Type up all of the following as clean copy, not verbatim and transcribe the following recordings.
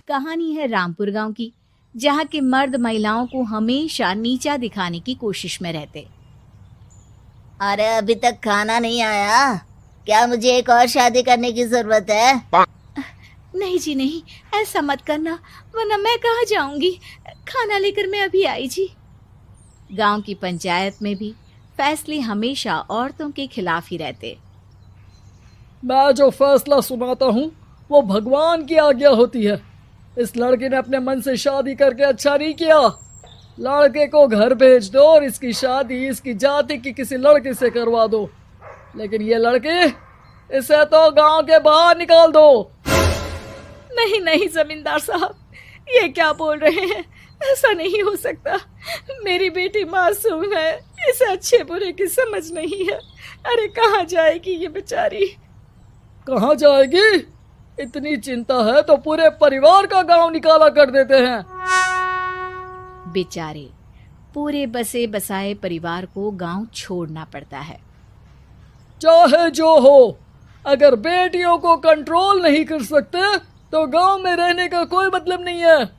कहानी है रामपुर गांव की, जहां के मर्द महिलाओं को हमेशा नीचा दिखाने की कोशिश में रहते। अरे अभी तक खाना नहीं आया क्या? मुझे एक और शादी करने की जरूरत है। नहीं जी नहीं, ऐसा मत करना, वरना मैं कहाँ जाऊंगी। खाना लेकर मैं अभी आई जी। गांव की पंचायत में भी फैसले हमेशा औरतों के खिलाफ ही रहते। मैं जो फैसला सुनाता हूँ वो भगवान की आज्ञा होती है। इस लड़के ने अपने मन से शादी करके अच्छा नहीं किया। लड़के को घर भेज दो और इसकी शादी इसकी जाति की किसी लड़के से करवा दो। लेकिन ये लड़की, इसे तो गांव के बाहर निकाल दो। नहीं नहीं जमींदार साहब, ये क्या बोल रहे हैं? ऐसा नहीं हो सकता। मेरी बेटी मासूम है, इसे अच्छे बुरे की समझ नहीं है। अरे कहाँ जाएगी ये बेचारी? कहाँ जाएगी? इतनी चिंता है तो पूरे परिवार का गांव निकाला कर देते हैं। बेचारे पूरे बसे बसाए परिवार को गांव छोड़ना पड़ता है। चाहे जो हो, अगर बेटियों को कंट्रोल नहीं कर सकते तो गांव में रहने का कोई मतलब नहीं है।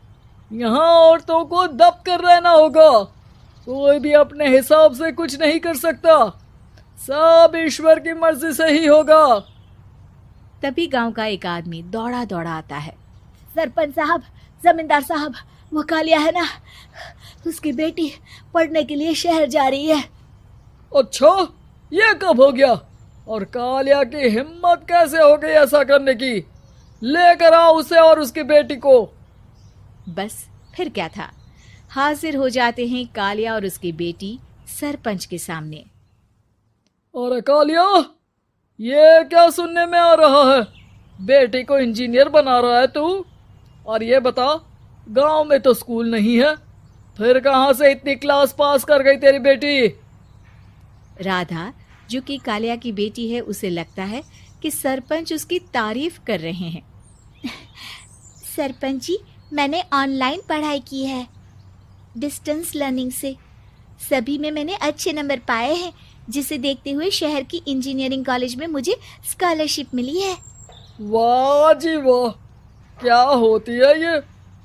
यहाँ औरतों को दब कर रहना होगा। कोई भी अपने हिसाब से कुछ नहीं कर सकता, सब ईश्वर की मर्जी से ही होगा। तभी गांव का एक आदमी दौड़ा दौड़ा आता है। सरपंच साहब, जमींदार साहब, वो कालिया है ना, उसकी बेटी पढ़ने के लिए शहर जा रही है। अच्छा, ये कब हो गया? और कालिया की हिम्मत कैसे हो गई ऐसा करने की? लेकर आओ उसे और उसकी बेटी को। बस फिर क्या था, हाजिर हो जाते हैं कालिया और उसकी बेटी सरपंच के सामने। अरे कालिया, ये क्या सुनने में आ रहा है? बेटी को इंजीनियर बना रहा है तू? और ये बता, गांव में तो स्कूल नहीं है, फिर कहां से इतनी क्लास पास कर गई तेरी बेटी? राधा, जो कि कालिया की बेटी है, उसे लगता है कि सरपंच उसकी तारीफ कर रहे हैं। सरपंच जी, मैंने ऑनलाइन पढ़ाई की है, डिस्टेंस लर्निंग से। सभी में मैंने अच्छे नंबर पाए हैं, जिसे देखते हुए शहर की इंजीनियरिंग कॉलेज में मुझे स्कॉलरशिप मिली है। वाह जी वाह, क्या होती है ये?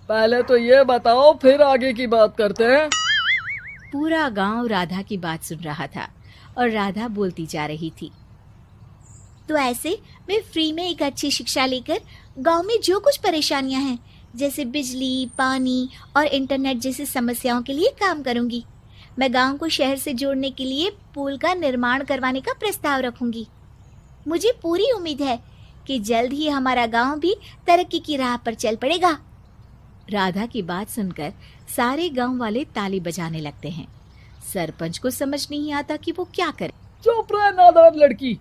पहले तो ये बताओ, फिर आगे की बात करते हैं। पूरा गांव राधा की बात सुन रहा था और राधा बोलती जा रही थी। तो ऐसे मैं फ्री में एक अच्छी शिक्षा लेकर गांव में जो कुछ परेशानियां हैं, जैसे बिजली, पानी और इंटरनेट जैसी समस्याओं के लिए काम करूंगी। मैं गांव को शहर से जोड़ने के लिए पुल का निर्माण करवाने का प्रस्ताव रखूंगी। मुझे पूरी उम्मीद है कि जल्द ही हमारा गांव भी तरक्की की राह पर चल पड़ेगा। राधा की बात सुनकर सारे गांव वाले ताली बजाने लगते हैं। सरपंच को समझ नहीं आता कि वो क्या करे। चुप रह नादान लड़की,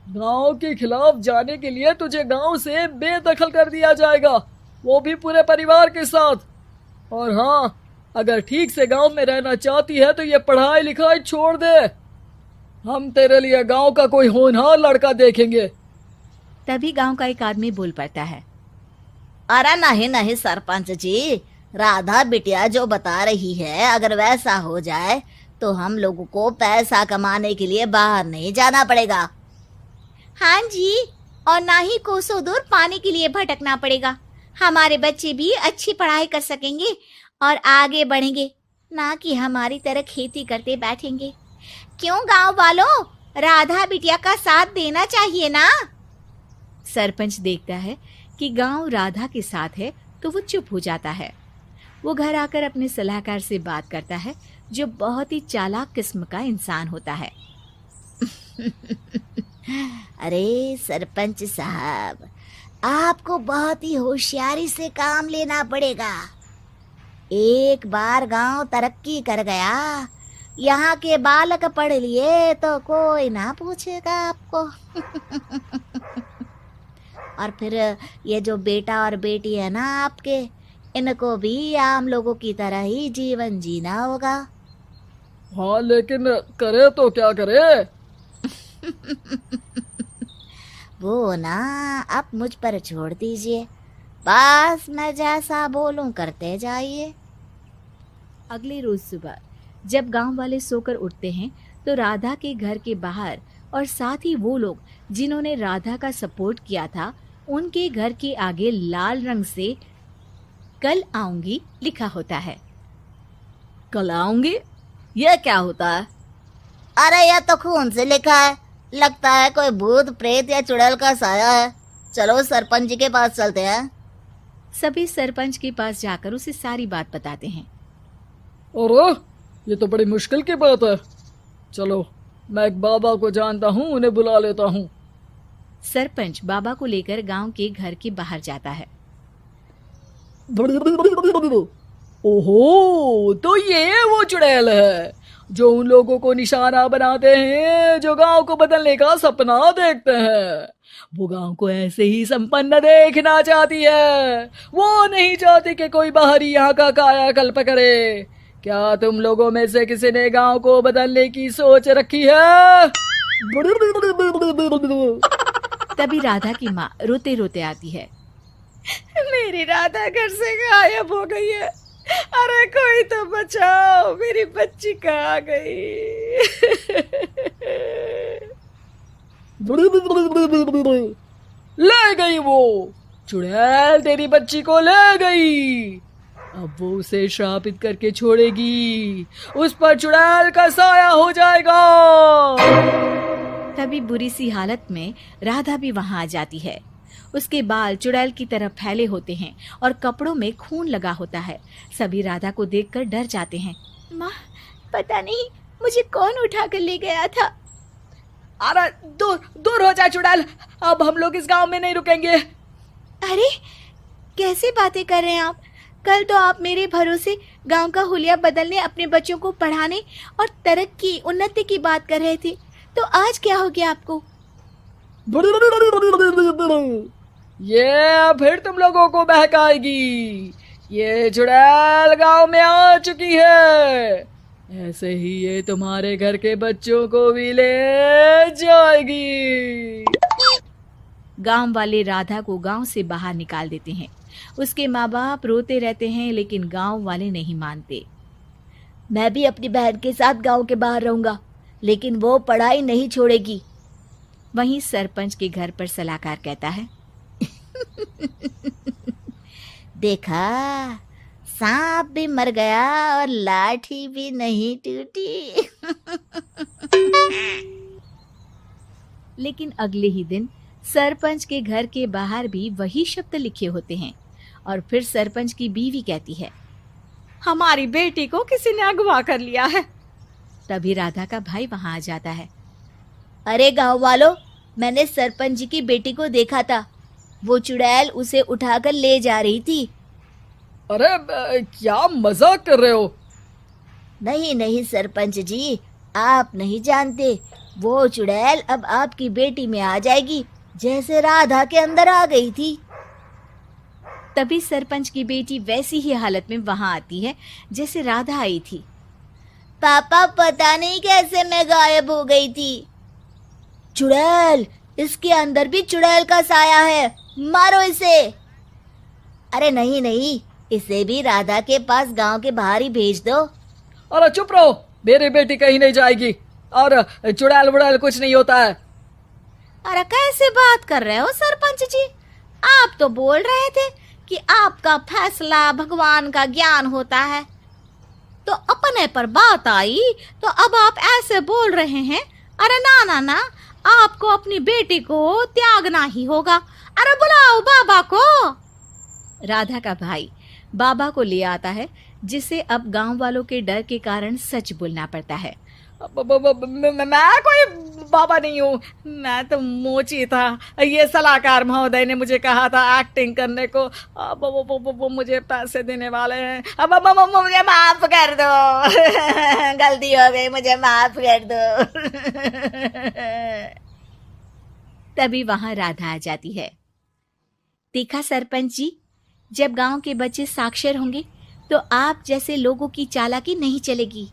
गांव के खिलाफ जाने के लिए तुझे गांव से बेदखल कर दिया जाएगा, वो भी पूरे परिवार के साथ। और हाँ, अगर ठीक से गांव में रहना चाहती है तो ये पढ़ाई लिखाई छोड़ दे। हम तेरे लिए गांव का कोई होनहार लड़का देखेंगे। तभी गांव का एक आदमी बोल पड़ता है। अरे नहीं नहीं सरपंच जी, राधा बिटिया जो बता रही है, अगर वैसा हो जाए तो हम लोगों को पैसा कमाने के लिए बाहर नहीं जाना पड़ेगा। हाँ जी, और ना ही कोसों दूर पानी के लिए भटकना पड़ेगा। हमारे बच्चे भी अच्छी पढ़ाई कर सकेंगे और आगे बढ़ेंगे, ना कि हमारी तरह खेती करते बैठेंगे। क्यों गांव वालों, राधा बिटिया का साथ देना चाहिए ना। सरपंच देखता है कि गांव राधा के साथ है तो वो चुप हो जाता है। वो घर आकर अपने सलाहकार से बात करता है, जो बहुत ही चालाक किस्म का इंसान होता है। अरे सरपंच साहब, आपको बहुत ही होशियारी से काम लेना पड़ेगा। एक बार गांव तरक्की कर गया, यहाँ के बालक पढ़ लिए तो कोई ना पूछेगा आपको। और फिर ये जो बेटा और बेटी है ना आपके, इनको भी आम लोगों की तरह ही जीवन जीना होगा। हाँ, लेकिन करे तो क्या करे? वो ना आप मुझ पर छोड़ दीजिए, बस मैं जैसा बोलूं करते जाइए। अगले रोज सुबह जब गांव वाले सोकर उठते हैं तो राधा के घर के बाहर और साथ ही वो लोग जिन्होंने राधा का सपोर्ट किया था, उनके घर के आगे लाल रंग से कल आऊंगी लिखा होता है। कल आऊंगी, यह क्या होता है? अरे यह तो खून से लिखा है, लगता है कोई भूत प्रेत या चुड़ैल का साया है। चलो सरपंच जी के पास चलते हैं। सभी सरपंच के पास जाकर उसे सारी बात बताते हैं। अरे ये तो बड़ी मुश्किल की बात है। चलो मैं एक बाबा को जानता हूँ, उन्हें बुला लेता हूँ। सरपंच बाबा को लेकर गांव के घर के बाहर जाता है। ओहो, तो ये वो चुड़ैल है जो उन लोगों को निशाना बनाते हैं जो गांव को बदलने का सपना देखते हैं। वो गांव को ऐसे ही संपन्न देखना चाहती है। वो नहीं चाहती कि कोई बाहरी यहाँ का कायाकल्प करे। क्या तुम लोगों में से किसी ने गांव को बदलने की सोच रखी है? तभी राधा की माँ रोते रोते आती है। मेरी राधा घर से गायब हो गई है। अरे कोई तो बचाओ, मेरी बच्ची कहाँ गई? ले गई वो चुड़ैल, तेरी बच्ची को ले गई। अब वो उसे श्रापित करके छोड़ेगी, उस पर चुड़ैल का साया हो जाएगा। तभी बुरी सी हालत में राधा भी वहां आ जाती है। उसके बाल चुड़ैल की तरह फैले होते हैं और कपड़ों में खून लगा होता है। सभी राधा को देखकर डर जाते हैं। माँ, पता नहीं मुझे कौन उठा कर ले गया था। अरे दूर दूर हो जा चुड़ैल, अब हम लोग इस गांव में नहीं रुकेंगे। अरे कैसे बातें कर रहे हैं आप? कल तो आप मेरे भरोसे गांव का हुलिया बदलने, अपने बच्चों को पढ़ाने और तरक्की उन्नति की बात कर रहे थे, तो आज क्या हो गया आपको? ये फिर तुम लोगों को बहकाएगी। ये चुड़ैल गांव में आ चुकी है, ऐसे ही ये तुम्हारे घर के बच्चों को भी ले जाएगी। गांव वाले राधा को गांव से बाहर निकाल देते हैं। उसके माँ बाप रोते रहते हैं, लेकिन गांव वाले नहीं मानते। मैं भी अपनी बहन के साथ गांव के बाहर रहूंगा, लेकिन वो पढ़ाई नहीं छोड़ेगी। वहीं सरपंच के घर पर सलाहकार कहता है। देखा, सांप भी मर गया और लाठी भी नहीं टूटी। लेकिन अगले ही दिन सरपंच के घर के बाहर भी वही शब्द लिखे होते हैं। और फिर सरपंच की बीवी कहती है, हमारी बेटी को किसी ने अगवा कर लिया है। तभी राधा का भाई वहां आ जाता है। अरे गांव वालों, मैंने सरपंच जी की बेटी को देखा था। वो चुड़ैल उसे उठाकर ले जा रही थी। अरे क्या मजाक कर रहे हो? नहीं नहीं सरपंच जी, आप नहीं जानते। वो चुड़ैल अब आपकी बेटी में आ जाएगी, जैसे राधा के अंदर आ गई थी। तभी सरपंच की बेटी वैसी ही हालत में वहां आती है जैसे राधा आई थी। पापा, पता नहीं कैसे मैं गायब हो गई थी। चुड़ैल, इसके अंदर भी चुड़ैल का साया है, मारो इसे। अरे नहीं नहीं, इसे भी राधा के पास गांव के बाहर ही भेज दो। अरे चुप रहो, मेरी बेटी कहीं नहीं जाएगी और चुड़ैल बुड़ैल कुछ नहीं होता है। अरे कैसे बात कर रहे हो सरपंच जी? आप तो बोल रहे थे कि आपका फैसला भगवान का ज्ञान होता है, तो अपने पर बात आई तो अब आप ऐसे बोल रहे हैं। अरे ना ना ना, आपको अपनी बेटी को त्यागना ही होगा। अरे बुलाओ बाबा को। राधा का भाई बाबा को ले आता है, जिसे अब गांव वालों के डर के कारण सच बोलना पड़ता है। मैं कोई बाबा नहीं हूँ, मैं तो मोची था। ये सलाहकार महोदय ने मुझे कहा था एक्टिंग करने को। अब वो मुझे पैसे देने वाले हैं। अब मुझे माफ कर दो। गलती हो गई, मुझे माफ कर दो। तभी वहां राधा आ जाती है। देखा सरपंच जी, जब गांव के बच्चे साक्षर होंगे तो आप जैसे लोगों की चालाकी नहीं चलेगी।